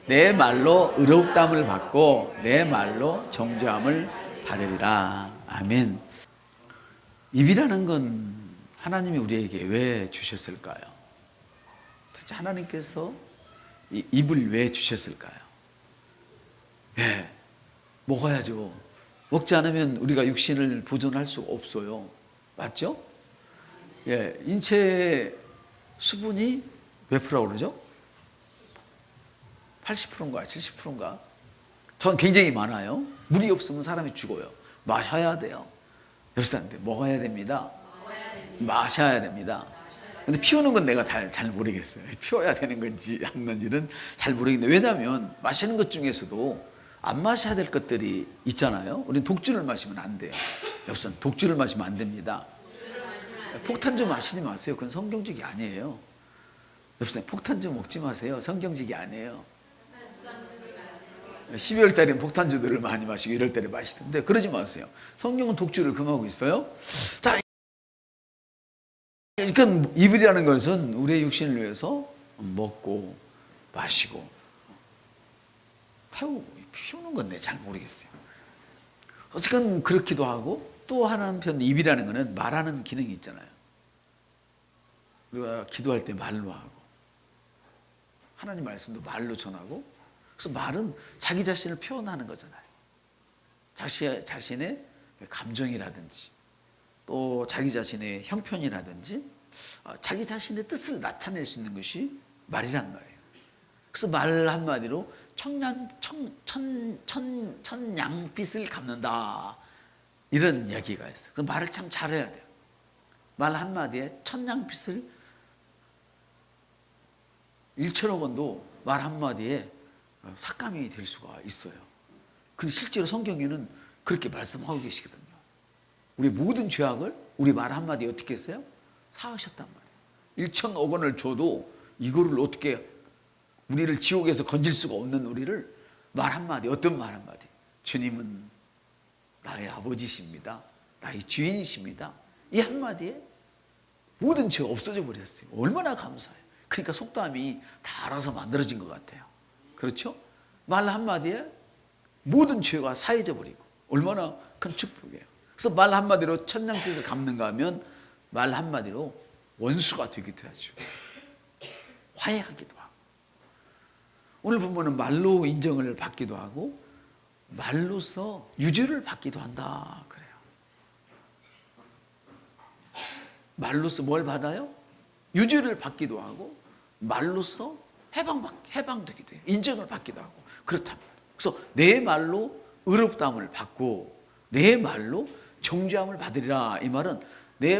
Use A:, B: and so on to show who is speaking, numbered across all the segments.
A: 내 말로 의롭다함을 받고 내 말로 정죄함을 받으리라. 아멘. 입이라는 건 하나님이 우리에게 왜 주셨을까요? 도대체 하나님께서 이 입을 왜 주셨을까요? 예, 먹어야죠. 먹지 않으면 우리가 육신을 보존할 수가 없어요. 맞죠? 예, 인체의 수분이 몇 프로라고 그러죠? 80%인가 70%인가? 전 굉장히 많아요. 물이 없으면 사람이 죽어요. 마셔야 돼요. 여러분한테 먹어야 됩니다. 마셔야 됩니다. 근데 피우는 건 내가 잘 모르겠어요. 피워야 되는 건지 안 건지는 잘 모르겠는데, 왜냐하면 마시는 것 중에서도 안 마셔야 될 것들이 있잖아요. 우리는 독주를 마시면 안 돼요. 여러분, 독주를 마시면 안 됩니다. 폭탄주 마시지 마세요. 그건 성경적이 아니에요. 여러분, 폭탄주 먹지 마세요. 성경적이 아니에요. 12월 달에는 폭탄주들을 많이 마시고 1월 달에 마시던데 그러지 마세요. 성경은 독주를 금하고 있어요. 자, 그러니까 입이라는 것은 우리의 육신을 위해서 먹고 마시고 태우고 피우는 건데 잘 모르겠어요. 어쨌든 그렇기도 하고, 또 한편 입이라는 것은 말하는 기능이 있잖아요. 우리가 기도할 때 말로 하고 하나님 말씀도 말로 전하고, 그래서 말은 자기 자신을 표현하는 거잖아요. 자신의 감정이라든지 또 자기 자신의 형편이라든지 자기 자신의 뜻을 나타낼 수 있는 것이 말이란 말이에요. 그래서 말 한마디로 천냥빚을 갚는다, 이런 이야기가 있어요. 그래서 말을 참 잘해야 돼요. 말 한마디에 천냥빚을 1천억 원도 말 한마디에 삭감이 될 수가 있어요. 근데 실제로 성경에는 그렇게 말씀하고 계시거든요. 우리 모든 죄악을 우리 말 한마디에 어떻게 했어요? 사하셨단 말이에요. 1천억 원을 줘도 이거를 어떻게, 우리를 지옥에서 건질 수가 없는 우리를 말 한마디, 어떤 말 한마디, 주님은 나의 아버지십니다, 나의 주인이십니다, 이 한마디에 모든 죄가 없어져 버렸어요. 얼마나 감사해요. 그러니까 속담이 다 알아서 만들어진 것 같아요. 그렇죠? 말 한마디에 모든 죄가 사해져 버리고 얼마나 큰 축복이에요. 그래서 말 한마디로 천냥빚을 갚는가 하면 말 한마디로 원수가 되기도 하죠. 화해하기도 하고. 오늘 본문은 말로 인정을 받기도 하고 말로써 유죄를 받기도 한다 그래요. 말로써 뭘 받아요? 유죄를 받기도 하고 말로써 해방되기도 해요. 인정을 받기도 하고 그렇단 말이에요. 그래서 내 말로 의롭다함을 받고 내 말로 정죄함을 받으리라. 이 말은 내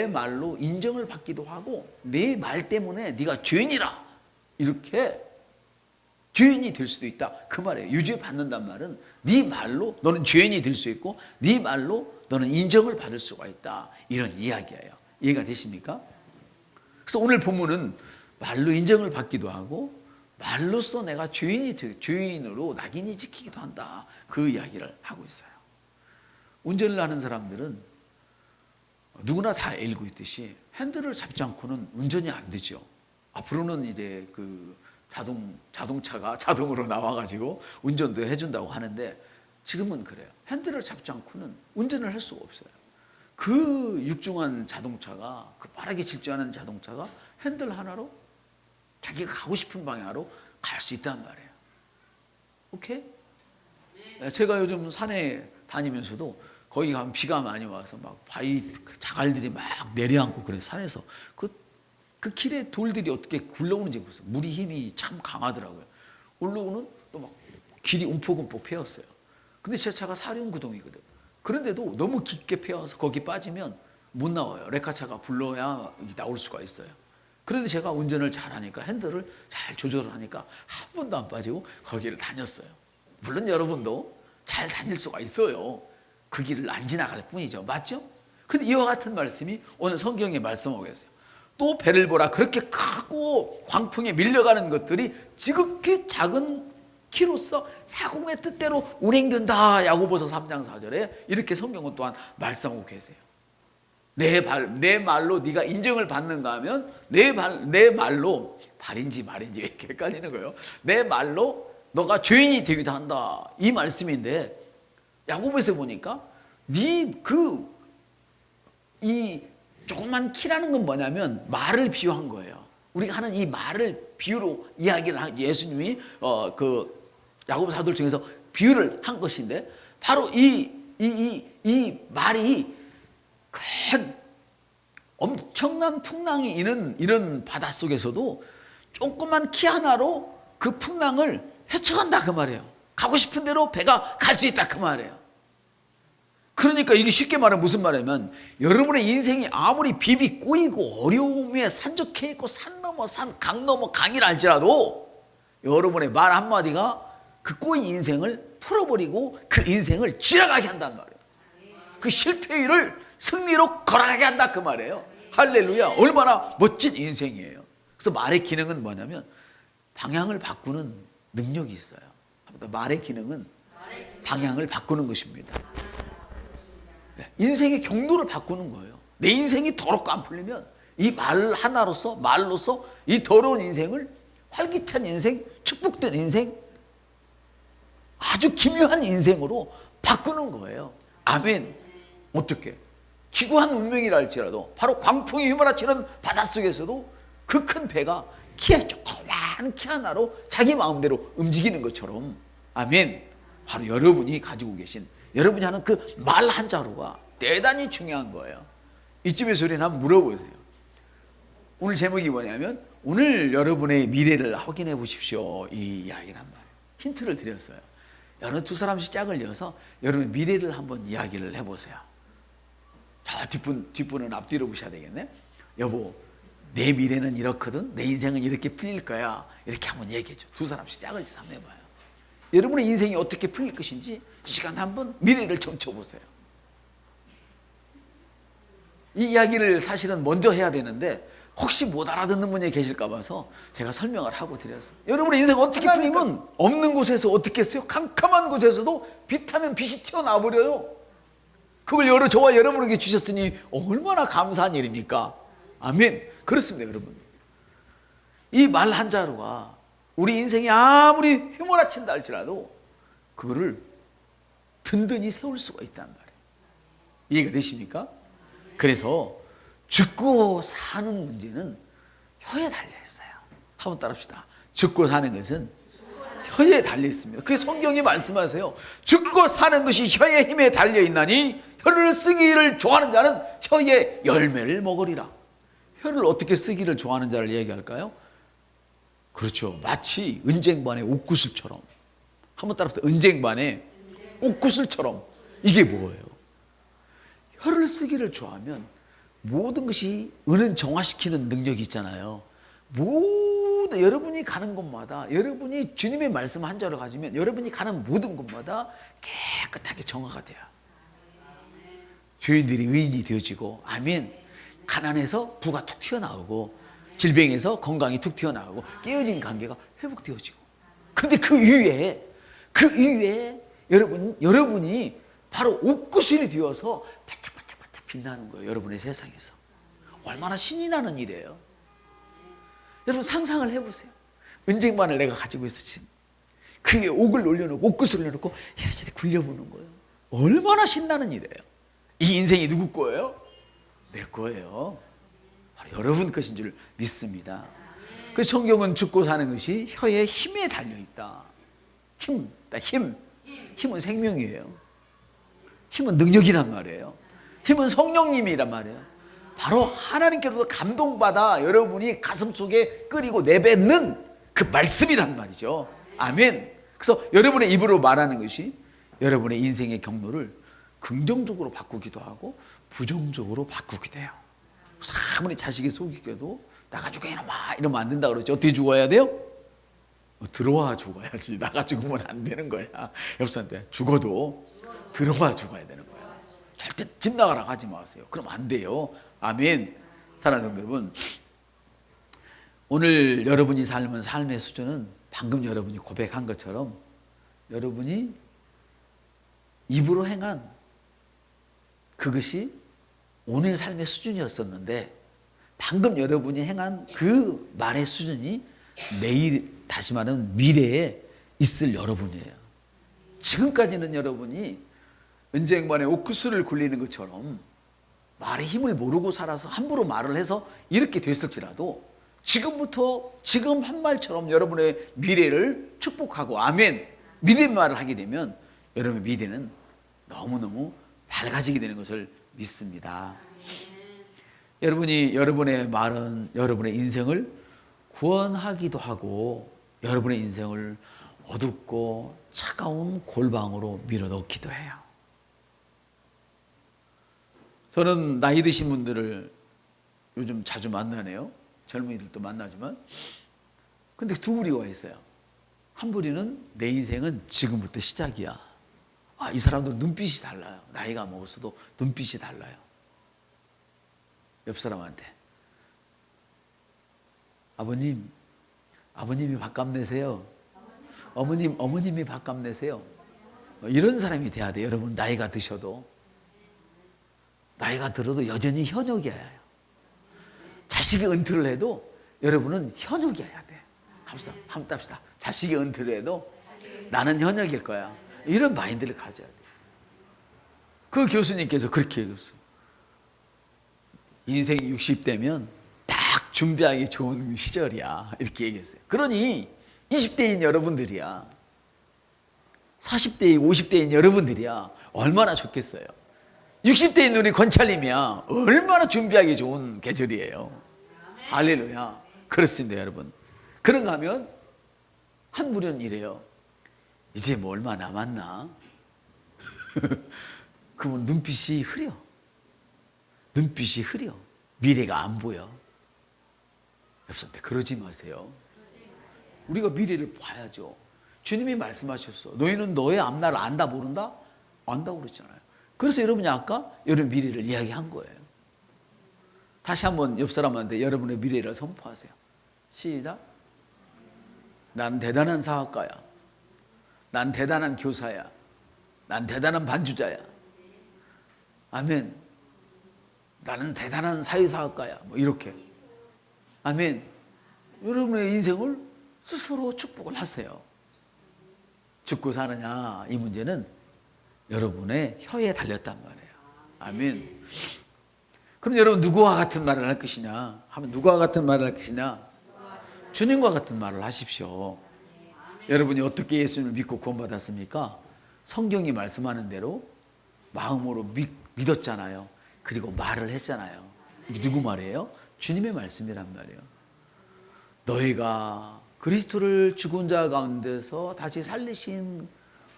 A: 말로 인정을 받기도 하고 내 말 때문에 네가 죄인이라, 이렇게 죄인이 될 수도 있다, 그 말이에요. 유죄 받는단 말은 네 말로 너는 죄인이 될 수 있고 네 말로 너는 인정을 받을 수가 있다, 이런 이야기예요. 이해가 되십니까? 그래서 오늘 본문은 말로 인정을 받기도 하고 말로써 내가 죄인으로 낙인이 찍히기도 한다, 그 이야기를 하고 있어요. 운전을 하는 사람들은 누구나 다 알고 있듯이 핸들을 잡지 않고는 운전이 안 되죠. 앞으로는 이제 그 자동차가 자동으로 나와가지고 운전도 해준다고 하는데 지금은 그래요. 핸들을 잡지 않고는 운전을 할 수가 없어요. 그 육중한 자동차가, 그 빠르게 질주하는 자동차가 핸들 하나로 자기가 가고 싶은 방향으로 갈 수 있단 말이에요. 오케이? 제가 요즘 산에 다니면서도 거기 가면 비가 많이 와서 막 바위 자갈들이 막 내려앉고 그래서 산에서 그 길에 돌들이 어떻게 굴러오는지 보세요. 물이 힘이 참 강하더라고요. 올라오는 또 막 길이 움푹움푹 패였어요. 근데 제 차가 사륜구동이거든. 그런데도 너무 깊게 패여서 거기 빠지면 못 나와요. 레카차가 불러야 나올 수가 있어요. 그런데 제가 운전을 잘하니까 핸들을 잘 조절을 하니까 한 번도 안 빠지고 거기를 다녔어요. 물론 여러분도 잘 다닐 수가 있어요. 그 길을 안 지나갈 뿐이죠. 맞죠? 근데 이와 같은 말씀이 오늘 성경에 말씀하고 계세요. 또 배를 보라, 그렇게 크고 광풍에 밀려가는 것들이 지극히 작은 키로서 사공의 뜻대로 운행된다. 야고보서 3장 4절에 이렇게 성경은 또한 말씀하고 계세요. 내 말로 네가 인정을 받는가 하면 내 말로 발인지 말인지 이렇게 헷갈리는 거예요. 내 말로 너가 죄인이 되기도 한다. 이 말씀인데 야고보에서 보니까 이 조그만 키라는 건 뭐냐면 말을 비유한 거예요. 우리가 하는 이 말을 비유로 이야기를 한 예수님이 야고보 사도를 통해서 비유를 한 것인데 바로 이 말이 큰 엄청난 풍랑이 이런 바다 속에서도 조그만 키 하나로 그 풍랑을 헤쳐간다 그 말이에요. 가고 싶은 대로 배가 갈 수 있다 그 말이에요. 그러니까 이게 쉽게 말하면 무슨 말이냐면 여러분의 인생이 아무리 비비 꼬이고 어려움에 산적해 있고 산 넘어 산, 강 넘어 강이라 할지라도 여러분의 말 한마디가 그 꼬인 인생을 풀어버리고 그 인생을 지나가게 한단 말이에요. 그 실패를 승리로 걸어가게 한다 그 말이에요. 할렐루야. 얼마나 멋진 인생이에요. 그래서 말의 기능은 뭐냐면 방향을 바꾸는 능력이 있어요. 말의 기능은 방향을 바꾸는 것입니다. 인생의 경로를 바꾸는 거예요. 내 인생이 더럽고 안 풀리면 이 말 하나로서 말로서 이 더러운 인생을 활기찬 인생, 축복된 인생, 아주 기묘한 인생으로 바꾸는 거예요. 아멘. 어떻게? 기구한 운명이라 할지라도 바로 광풍이 휘몰아치는 바닷속에서도 그 큰 배가 조그만 키 하나로 자기 마음대로 움직이는 것처럼 아멘. 바로 여러분이 가지고 계신 여러분이 하는 그 말 한 자루가 대단히 중요한 거예요. 이쯤에서 우리는 한번 물어보세요. 오늘 제목이 뭐냐면 오늘 여러분의 미래를 확인해 보십시오. 이 이야기란 말이에요. 힌트를 드렸어요. 여러 두 사람씩 짝을 이어서 여러분의 미래를 한번 이야기를 해보세요. 자, 뒷분은 앞뒤로 보셔야 되겠네. 여보, 내 미래는 이렇거든. 내 인생은 이렇게 풀릴 거야. 이렇게 한번 얘기해줘. 두 사람씩 짝을 지어서 한번 해봐요. 여러분의 인생이 어떻게 풀릴 것인지 시간 한번 미래를 점쳐보세요. 이 이야기를 사실은 먼저 해야 되는데 혹시 못 알아듣는 분이 계실까 봐서 제가 설명을 하고 드렸어요. 여러분의 인생 어떻게 풀리면 없는 곳에서 어떻게 했어요? 캄캄한 곳에서도 빛하면 빛이 튀어나와 버려요. 그걸 저와 여러분에게 주셨으니 얼마나 감사한 일입니까? 아멘. 그렇습니다, 여러분. 이 말 한 자루가 우리 인생이 아무리 휘몰아친다 할지라도 그거를 든든히 세울 수가 있단 말이에요. 이해가 되십니까? 그래서 죽고 사는 문제는 혀에 달려 있어요. 한번 따라합시다. 죽고 사는 것은 혀에 달려 있습니다. 그게 성경이 말씀하세요. 죽고 사는 것이 혀의 힘에 달려 있나니 혀를 쓰기를 좋아하는 자는 혀의 열매를 먹으리라. 혀를 어떻게 쓰기를 좋아하는 자를 얘기할까요? 그렇죠. 마치 은쟁반의 옥구슬처럼. 한번 따라합시다. 은쟁반의 옥구슬처럼. 이게 뭐예요? 혀를 쓰기를 좋아하면 모든 것이 은은 정화시키는 능력이 있잖아요. 모든 여러분이 가는 곳마다 여러분이 주님의 말씀 한 자를 가지면 여러분이 가는 모든 곳마다 깨끗하게 정화가 돼요. 죄인들이 의인이 되어지고 아멘. 가난해서 부가 툭 튀어나오고 질병에서 건강이 툭 튀어나오고 깨어진 관계가 회복되어지고. 근데 그 이외에 여러분이 바로 옥구슬이 되어서 바짝바짝 빛나는 거예요. 여러분의 세상에서. 얼마나 신이 나는 일이에요. 여러분 상상을 해보세요. 은쟁반을 내가 가지고 있어 지금. 그 위에 옥을 올려놓고 옥구슬을 올려놓고 이렇게 굴려보는 거예요. 얼마나 신나는 일이에요. 이 인생이 누구 거예요? 내 거예요. 바로 여러분 것인 줄 믿습니다. 그 성경은 죽고 사는 것이 혀의 힘에 달려있다. 힘은 생명이에요. 힘은 능력이란 말이에요. 힘은 성령님이란 말이에요. 바로 하나님께로부터 감동받아 여러분이 가슴속에 끓이고 내뱉는 그 말씀이란 말이죠. 아멘. 그래서 여러분의 입으로 말하는 것이 여러분의 인생의 경로를 긍정적으로 바꾸기도 하고 부정적으로 바꾸기도 해요. 아무리 자식이 속이게도 나가 죽어 이러면 안 된다 그러죠. 어떻게 죽어야 돼요? 들어와 죽어야지. 나가 죽으면 안 되는 거야. 옆사람한테 죽어도 들어와 죽어야 되는 거야. 절대 집 나가라 하지 마세요. 그럼 안 돼요. 아멘. 사랑하는 여러분, 오늘 여러분이 삶은 삶의 수준은 방금 여러분이 고백한 것처럼 여러분이 입으로 행한 그것이 오늘 삶의 수준이었었는데 방금 여러분이 행한 그 말의 수준이 내일, 다시 말하면 미래에 있을 여러분이에요. 지금까지는 여러분이 은쟁반에 옥구슬을 굴리는 것처럼 말의 힘을 모르고 살아서 함부로 말을 해서 이렇게 됐을지라도 지금부터 지금 한 말처럼 여러분의 미래를 축복하고 아멘 믿음의 말을 하게 되면 여러분의 미래는 너무너무 밝아지게 되는 것을 믿습니다. 여러분이 여러분의 말은 여러분의 인생을 구원하기도 하고 여러분의 인생을 어둡고 차가운 골방으로 밀어넣기도 해요. 저는 나이 드신 분들을 요즘 자주 만나네요. 젊은이들도 만나지만. 근데 두 부류가 있어요. 한 부류는 내 인생은 지금부터 시작이야. 이 사람들은 눈빛이 달라요. 나이가 먹었어도 눈빛이 달라요. 옆 사람한테 아버님이 밥값 내세요. 어머님이 밥값 내세요. 이런 사람이 돼야 돼요. 여러분 나이가 드셔도. 나이가 들어도 여전히 현역이어야 해요. 자식이 은퇴를 해도 여러분은 현역이어야 돼. 한번 합시다. 자식이 은퇴를 해도 나는 현역일 거야. 이런 마인드를 가져야 돼. 그 교수님께서 그렇게 얘기했어요. 인생 60대면 딱 준비하기 좋은 시절이야. 이렇게 얘기했어요. 그러니 20대인 여러분들이야. 40대인 50대인 여러분들이야. 얼마나 좋겠어요. 60대인 우리 권찰님이야. 얼마나 준비하기 좋은 계절이에요. 할렐루야. 그렇습니다, 여러분. 그런가 하면 한 부류는 이래요. 이제 뭐 얼마 남았나? 그러면 눈빛이 흐려. 눈빛이 흐려. 미래가 안 보여. 여러분들 그러지 마세요. 우리가 미래를 봐야죠. 주님이 말씀하셨어. 너희는 너의 앞날을 안다 모른다? 안다고 그랬잖아요. 그래서 여러분이 아까 여러분 미래를 이야기한 거예요. 다시 한번 옆 사람한테 여러분의 미래를 선포하세요. 시작. 난 대단한 사학가야. 난 대단한 교사야. 난 대단한 반주자야. 아멘. 나는 대단한 사회사학가야. 뭐 이렇게. 아멘. 여러분의 인생을 스스로 축복을 하세요. 죽고 사느냐 이 문제는 여러분의 혀에 달렸단 말이에요. 아멘. 그럼 여러분 누구와 같은 말을 할 것이냐 하면 누구와 같은 말을 할 것이냐? 주님과 같은 말을 하십시오. 여러분이 어떻게 예수님을 믿고 구원받았습니까? 성경이 말씀하는 대로 마음으로 믿었잖아요. 그리고 말을 했잖아요. 이게 누구 말이에요? 주님의 말씀이란 말이에요. 너희가 그리스도를 죽은 자 가운데서 다시 살리신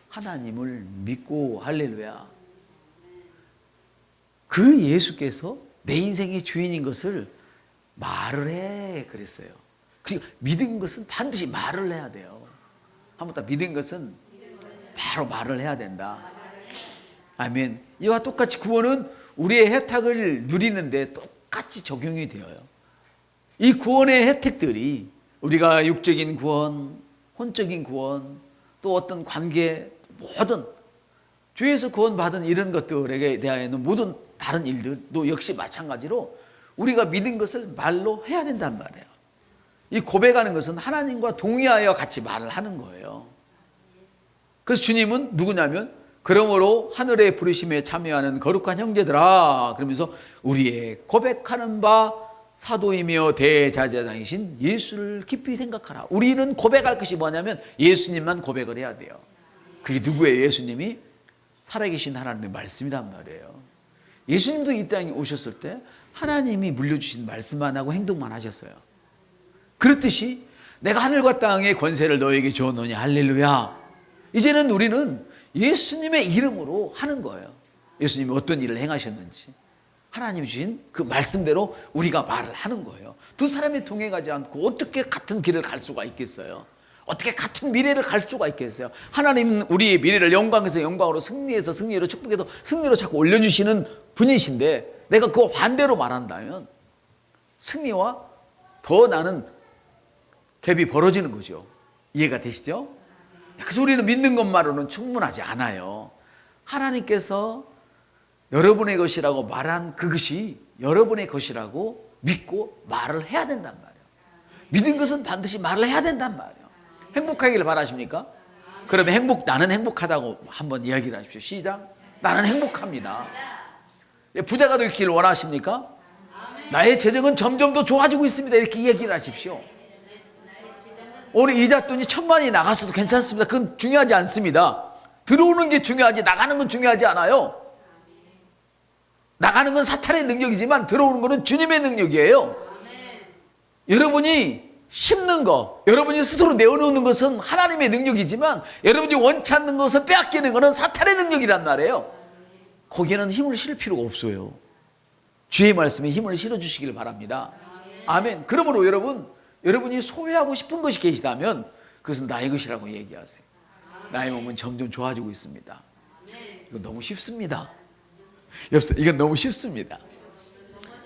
A: 하나님을 믿고 할렐루야. 그 예수께서 내 인생의 주인인 것을 말을 해 그랬어요. 그리고 믿은 것은 반드시 말을 해야 돼요. 한번 더 믿은 것은 바로 말을 해야 된다. 아멘. 이와 똑같이 구원은 우리의 혜택을 누리는데 똑같이 적용이 되어요. 이 구원의 혜택들이 우리가 육적인 구원, 혼적인 구원, 또 어떤 관계, 모든 죄에서 구원받은 이런 것들에 대하여는 모든 다른 일들도 역시 마찬가지로 우리가 믿은 것을 말로 해야 된단 말이에요. 이 고백하는 것은 하나님과 동의하여 같이 말을 하는 거예요. 그래서 주님은 누구냐면 그러므로 하늘의 부르심에 참여하는 거룩한 형제들아 그러면서 우리의 고백하는 바 사도이며 대제사장이신 예수를 깊이 생각하라. 우리는 고백할 것이 뭐냐면 예수님만 고백을 해야 돼요. 그게 누구예요? 예수님이 살아계신 하나님의 말씀이란 말이에요. 예수님도 이 땅에 오셨을 때 하나님이 물려주신 말씀만 하고 행동만 하셨어요. 그렇듯이 내가 하늘과 땅의 권세를 너에게 주었노니 할렐루야. 이제는 우리는 예수님의 이름으로 하는 거예요. 예수님이 어떤 일을 행하셨는지 하나님이 주신 그 말씀대로 우리가 말을 하는 거예요. 두 사람이 동행하지 않고 어떻게 같은 길을 갈 수가 있겠어요? 어떻게 같은 미래를 갈 수가 있겠어요? 하나님은 우리의 미래를 영광에서 영광으로 승리에서 승리로 축복해서 승리로 자꾸 올려주시는 분이신데 내가 그거 반대로 말한다면 승리와 더 나는 갭이 벌어지는 거죠. 이해가 되시죠? 그래서 우리는 믿는 것만으로는 충분하지 않아요. 하나님께서 여러분의 것이라고 말한 그것이 여러분의 것이라고 믿고 말을 해야 된단 말이에요. 믿은 것은 반드시 말을 해야 된단 말이에요. 행복하기를 바라십니까? 그러면 나는 행복하다고 한번 이야기를 하십시오. 시작. 나는 행복합니다. 부자가 되기를 원하십니까? 나의 재정은 점점 더 좋아지고 있습니다. 이렇게 얘기를 하십시오. 오늘 이잣돈이 1,000만이 나갔어도 괜찮습니다. 그건 중요하지 않습니다. 들어오는 게 중요하지 나가는 건 중요하지 않아요. 나가는 건 사탄의 능력이지만 들어오는 것은 주님의 능력이에요. 여러분이 심는 거, 여러분이 스스로 내어놓는 것은 하나님의 능력이지만 여러분이 원치 않는 것을 빼앗기는 것은 사탄의 능력이란 말이에요. 거기에는 힘을 실을 필요가 없어요. 주의 말씀에 힘을 실어주시길 바랍니다. 아멘. 그러므로 여러분이 소유하고 싶은 것이 계시다면 그것은 나의 것이라고 얘기하세요. 나의 몸은 점점 좋아지고 있습니다. 이건 너무 쉽습니다. 여보세요, 이건 너무 쉽습니다.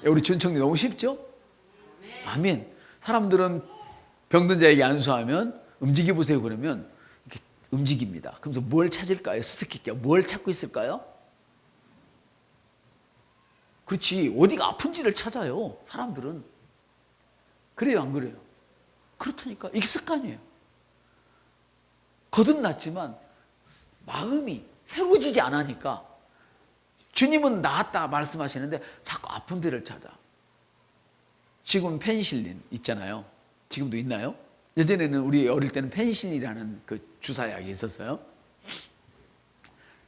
A: 우리 준청님 너무 쉽죠? 아멘. 사람들은 병든 자에게 안수하면 움직여 보세요 그러면 이렇게 움직입니다. 그러면서 뭘 찾을까요? 스스키께요. 뭘 찾고 있을까요? 그렇지. 어디가 아픈지를 찾아요. 사람들은. 그래요, 안 그래요? 그렇다니까. 이게 습관이에요. 거듭났지만 마음이 새로워지지 않으니까 주님은 나았다 말씀하시는데 자꾸 아픈 데를 찾아. 지금 페니실린 있잖아요. 지금도 있나요? 예전에는 우리 어릴 때는 페니실린이라는 그 주사약이 있었어요.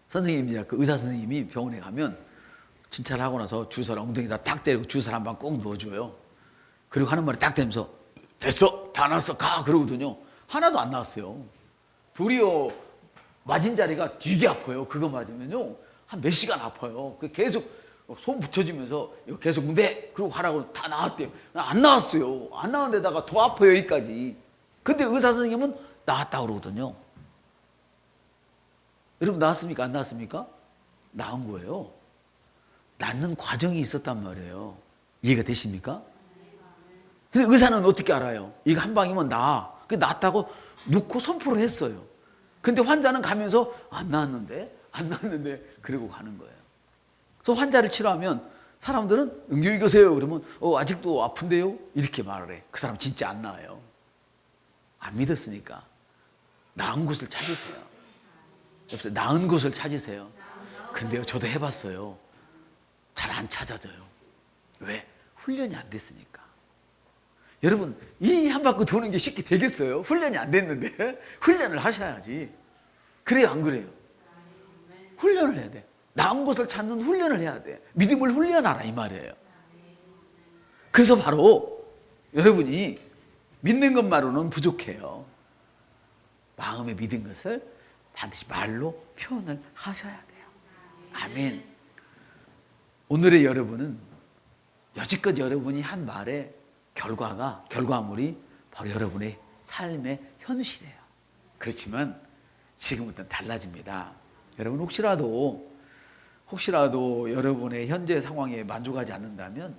A: 선생님이 그 의사 선생님이 병원에 가면 진찰을 하고 나서 주사를 엉덩이에다 딱 때리고 주사를 한 방 꼭 넣어줘요. 그리고 하는 말이 딱 되면서 됐어 다 나왔어 가 그러거든요. 하나도 안 나왔어요. 도리어 맞은 자리가 되게 아파요. 그거 맞으면요 한 몇 시간 아파요. 계속 손 붙여주면서 계속 네 그러고 가라고 다 나왔대요. 안 나왔어요. 안 나온 데다가 더 아파요 여기까지. 근데 의사 선생님은 나았다 그러거든요. 여러분 나았습니까? 안 나았습니까? 나은 거예요. 낫는 과정이 있었단 말이에요. 이해가 되십니까? 근데 의사는 어떻게 알아요? 이거 한 방이면 나아. 그 낫다고 놓고 선포를 했어요. 근데 환자는 가면서 안 나았는데 그러고 가는 거예요. 그래서 환자를 치료하면 사람들은 응교히 계세요. 그러면 아직도 아픈데요? 이렇게 말을 해. 그 사람 진짜 안 나아요. 안 믿었으니까. 나은 곳을 찾으세요. 나은 곳을 찾으세요. 근데요 저도 해봤어요. 잘 안 찾아져요. 왜? 훈련이 안 됐으니까. 여러분 이 한 바퀴 도는 게 쉽게 되겠어요? 훈련이 안 됐는데 훈련을 하셔야지. 그래요 안 그래요? 훈련을 해야 돼. 나은 곳을 찾는 훈련을 해야 돼. 믿음을 훈련하라 이 말이에요. 그래서 바로 여러분이 믿는 것만으로는 부족해요. 마음에 믿은 것을 반드시 말로 표현을 하셔야 돼요. 아멘. 오늘의 여러분은 여지껏 여러분이 한 말의 결과물이 바로 여러분의 삶의 현실이에요. 그렇지만 지금부터는 달라집니다. 여러분 혹시라도 여러분의 현재 상황에 만족하지 않는다면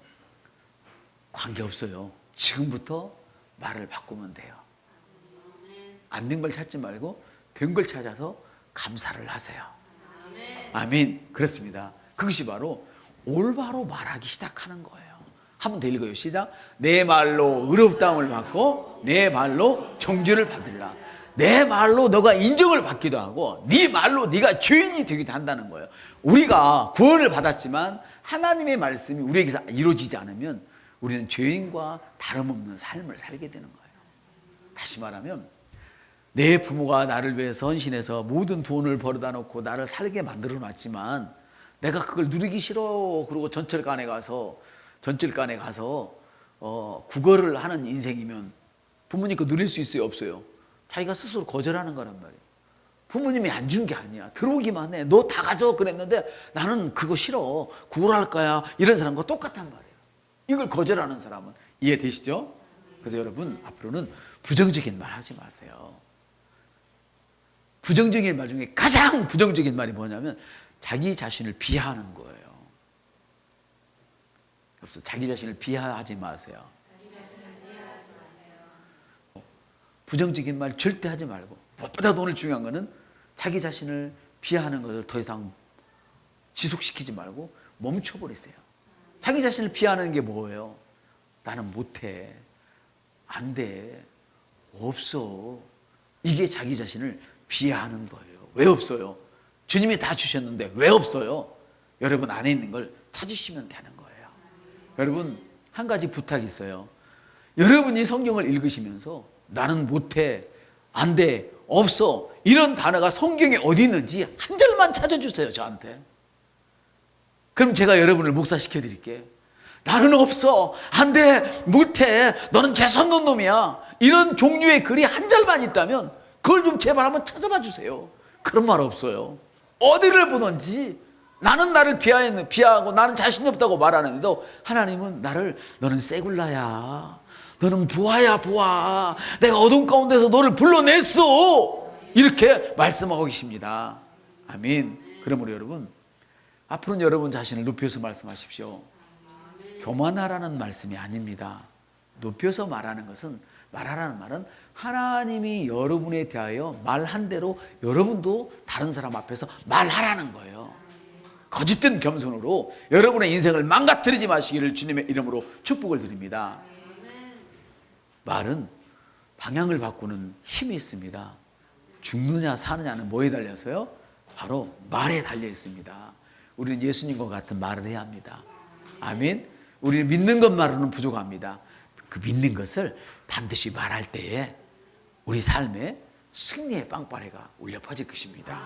A: 관계없어요. 지금부터 말을 바꾸면 돼요. 안 된 걸 찾지 말고 된 걸 찾아서 감사를 하세요. 아멘. 그렇습니다. 그것이 바로 올바로 말하기 시작하는 거예요. 한 번 더 읽어요. 시작. 내 말로 의롭다함을 받고 내 말로 정죄를 받으리라. 내 말로 너가 인정을 받기도 하고 네 말로 네가 죄인이 되기도 한다는 거예요. 우리가 구원을 받았지만 하나님의 말씀이 우리에게서 이루어지지 않으면 우리는 죄인과 다름없는 삶을 살게 되는 거예요. 다시 말하면 내 부모가 나를 위해서 헌신해서 모든 돈을 벌어다 놓고 나를 살게 만들어 놨지만 내가 그걸 누리기 싫어 그러고 전철간에 가서 구걸을 하는 인생이면 부모님 그 누릴 수 있어요 없어요? 자기가 스스로 거절하는 거란 말이에요. 부모님이 안 준 게 아니야. 들어오기만 해. 너 다 가져 그랬는데 나는 그거 싫어. 구걸할 거야. 이런 사람과 똑같단 말이에요. 이걸 거절하는 사람은 이해되시죠? 그래서 여러분 앞으로는 부정적인 말 하지 마세요. 부정적인 말 중에 가장 부정적인 말이 뭐냐면 자기 자신을 비하하는 거예요. 그래서 자기 자신을 비하하지 마세요. 부정적인 말 절대 하지 말고 무엇보다 오늘 중요한 거는 자기 자신을 비하하는 것을 더 이상 지속시키지 말고 멈춰버리세요. 자기 자신을 비하하는 게 뭐예요? 나는 못해, 안 돼, 없어. 이게 자기 자신을 비하하는 거예요. 왜 없어요? 주님이 다 주셨는데 왜 없어요? 여러분 안에 있는 걸 찾으시면 되는 거예요. 여러분 한 가지 부탁이 있어요. 여러분이 성경을 읽으시면서 나는 못해, 안 돼, 없어 이런 단어가 성경에 어디 있는지 한 절만 찾아주세요. 저한테. 그럼 제가 여러분을 목사시켜 드릴게요. 나는 없어, 안 돼, 못해, 너는 재수없는 놈이야, 이런 종류의 글이 한 절만 있다면 그걸 좀 제발 한번 찾아봐 주세요. 그런 말 없어요. 어디를 보든지 나는 나를 비하하고 나는 자신이 없다고 말하는데도 하나님은 나를, 너는 세굴라야, 너는 부하야 부하, 내가 어둠 가운데서 너를 불러냈어, 이렇게 말씀하고 계십니다. 아멘. 그러므로 여러분 앞으로는 여러분 자신을 높여서 말씀하십시오. 교만하라는 말씀이 아닙니다. 높여서 말하는 것은, 말하라는 말은 하나님이 여러분에 대하여 말한 대로 여러분도 다른 사람 앞에서 말하라는 거예요. 거짓된 겸손으로 여러분의 인생을 망가뜨리지 마시기를 주님의 이름으로 축복을 드립니다. 말은 방향을 바꾸는 힘이 있습니다. 죽느냐 사느냐는 뭐에 달려서요? 바로 말에 달려 있습니다. 우리는 예수님과 같은 말을 해야 합니다. 아멘. 우리는 믿는 것만으로는 부족합니다. 그 믿는 것을 반드시 말할 때에 우리 삶에 승리의 빵빠레가 울려 퍼질 것입니다.